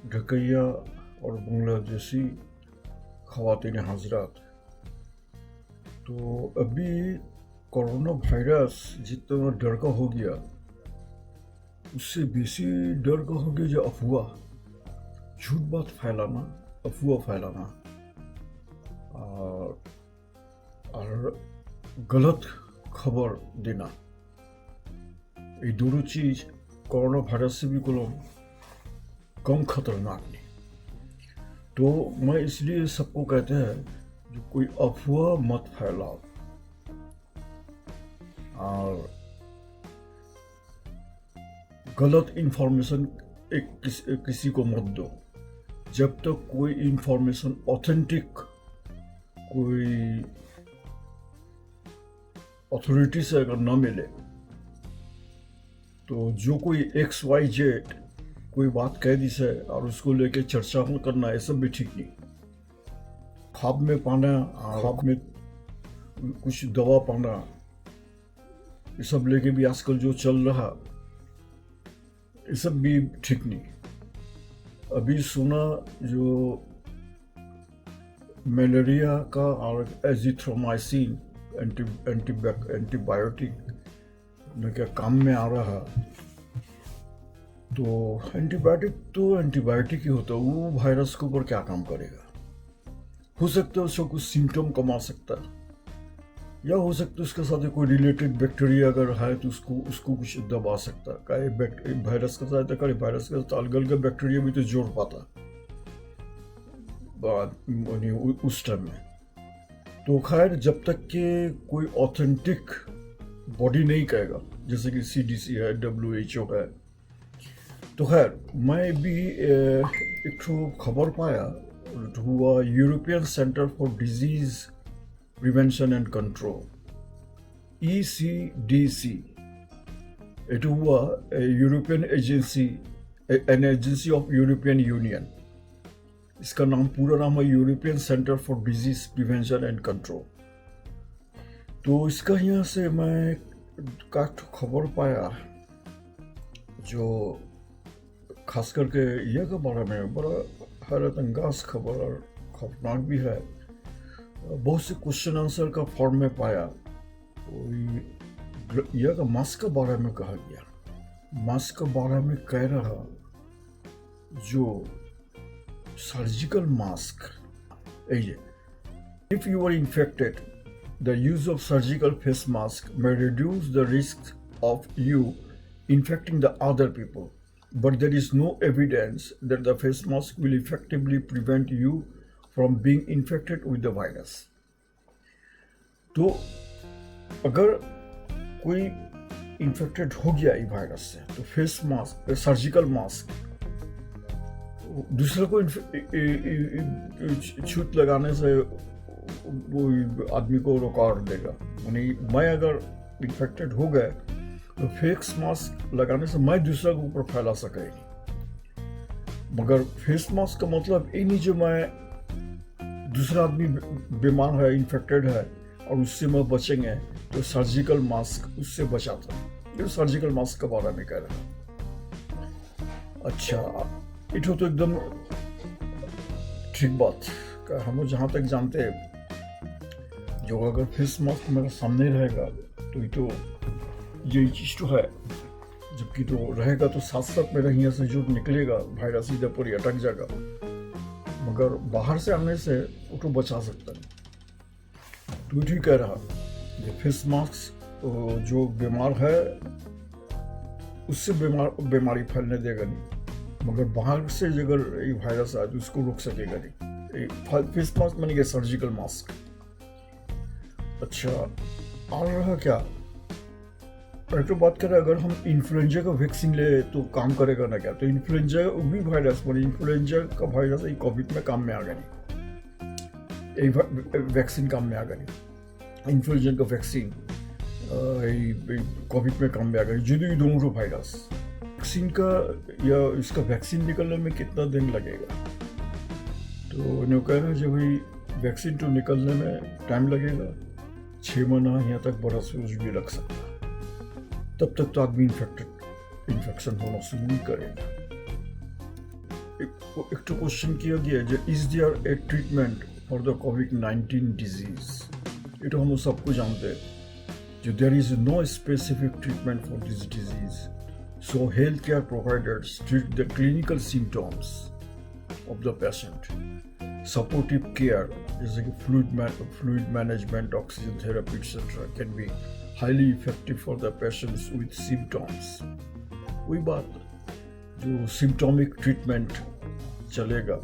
ढकैया और बांग्लादेशी ख़वातीन हज़रात, तो अभी कोरोना वायरस जितना डर का हो गया, उससे बेसी डर का हो गया जो अफवाह, झूठ बात फैलाना, अफवाह फैलाना और गलत खबर देना। ये दोनों चीज़ कोरोना वायरस से भी कम खतरनाक नहीं। तो मैं इसलिए सबको कहते हैं जो कोई अफवाह मत फैलाओ और गलत इंफॉर्मेशन किसी को मत दो जब तक कोई इंफॉर्मेशन ऑथेंटिक कोई अथॉरिटी से अगर न मिले। तो जो कोई XYZ कोई बात कह दी से और उसको लेके चर्चा करना, ये सब भी ठीक नहीं। ख्वाब में पाना, ख्वाब में कुछ दवा पाना, ये सब लेके भी आजकल जो चल रहा, ये सब भी ठीक नहीं। अभी सुना जो मलेरिया का और एजिथ्रोमाइसिन एंटीबायोटिक क्या काम में आ रहा। तो एंटीबायोटिक ही होता है, वो वायरस के ऊपर क्या काम करेगा? हो सकता है उसको कुछ सिम्टम कमा सकता है, या हो सकता है उसके साथ कोई रिलेटेड बैक्टीरिया अगर है तो उसको कुछ दबा सकता है। वायरस के साथ वायरस के साथ अलग अलग बैक्टीरिया भी तो जोड़ पाता उस टाइम में। तो खैर, जब तक के कोई ऑथेंटिक बॉडी नहीं कहेगा, जैसे कि CDC है, WHO है, तो खैर मैं भी एक खबर पाया हुआ European centre for disease prevention and control, ECDC। It हुआ European agency, an agency of European union. इसका पूरा नाम है European centre for disease prevention and control. तो इसका यहाँ से मैं खबर पाया जो खास करके यह के बारे में बड़ा हैरत अंगाज खबर और खौफनाक भी है। बहुत से क्वेश्चन आंसर का फॉर्म में पाया। तो यह का मास्क के बारे में कहा गया। मास्क के बारे में कह रहा जो surgical mask, if you are infected, the use of surgical face mask may reduce the risk of you infecting the other people, but there is no evidence that the face mask will effectively prevent you from being infected with the virus. तो अगर कोई infected हो गया इस virus से, तो face mask, surgical mask दूसरे को छूत लगाने से वो आदमी को रुकावट देगा। यानी मैं अगर इन्फेक्टेड हो गए तो फेस मास्क लगाने से मैं दूसरा के ऊपर फैला सके नहीं। मगर फेस मास्क का मतलब ये नहीं जो मैं दूसरा आदमी बीमार है, इन्फेक्टेड है और उससे मैं बचेंगे, तो सर्जिकल मास्क उससे बचाता है। ये सर्जिकल मास्क के बारे में कह रहा है। अच्छा, इठो तो एकदम ठीक बात का। हम जहाँ तक जानते हैं, जो अगर फेस मास्क मेरे सामने रहेगा तो ये चीज़ तो है, जबकि तो रहेगा तो साथ साथ मेरा यहाँ से जो निकलेगा वायरस इधर पर अटक जाएगा, मगर बाहर से आने से वो तो बचा सकता है। तो ठीक कह रहा, ये फेस मास्क जो बीमार है उससे बीमारी फैलने देगा नहीं, मगर बाहर से अगर ये वायरस आए तो उसको रोक सकेगा नहीं। फेस मास्क मानी गया सर्जिकल मास्क। अच्छा, और रहा क्या, तो बात करें अगर हम इन्फ्लुएंजा का वैक्सीन ले तो काम करेगा ना क्या? तो इन्फ्लुएंजा भी वायरस, मतलब इन्फ्लुएंजा का वायरस ये कोविड में काम में आ गया नहीं, ये वैक्सीन काम में आ गया नहीं। इन्फ्लुएंजा का वैक्सीन कोविड में काम में आ गया, जुदी दोनों वायरस। वैक्सीन का या इसका वैक्सीन निकलने में कितना दिन लगेगा? तो उन्हें कह रहा है जो भाई वैक्सीन तो निकलने में टाइम लगेगा, 6 महीना यहाँ तक बरस भी लग सकता है। तब तक तो आदमी इन्फेक्शन होना शुरू नहीं करेगा। एक तो क्वेश्चन किया गया है is there a treatment for the कोविड-19 डिजीज। ये तो हम सबको जानते हैं जो there is no specific treatment for this disease, so health care providers treat the clinical symptoms of the patient. Supportive care जैसे कि fluid management, oxygen therapy etcetera can be highly effective for the patients with symptoms. वही बात, जो सिम्टोमिक treatment चलेगा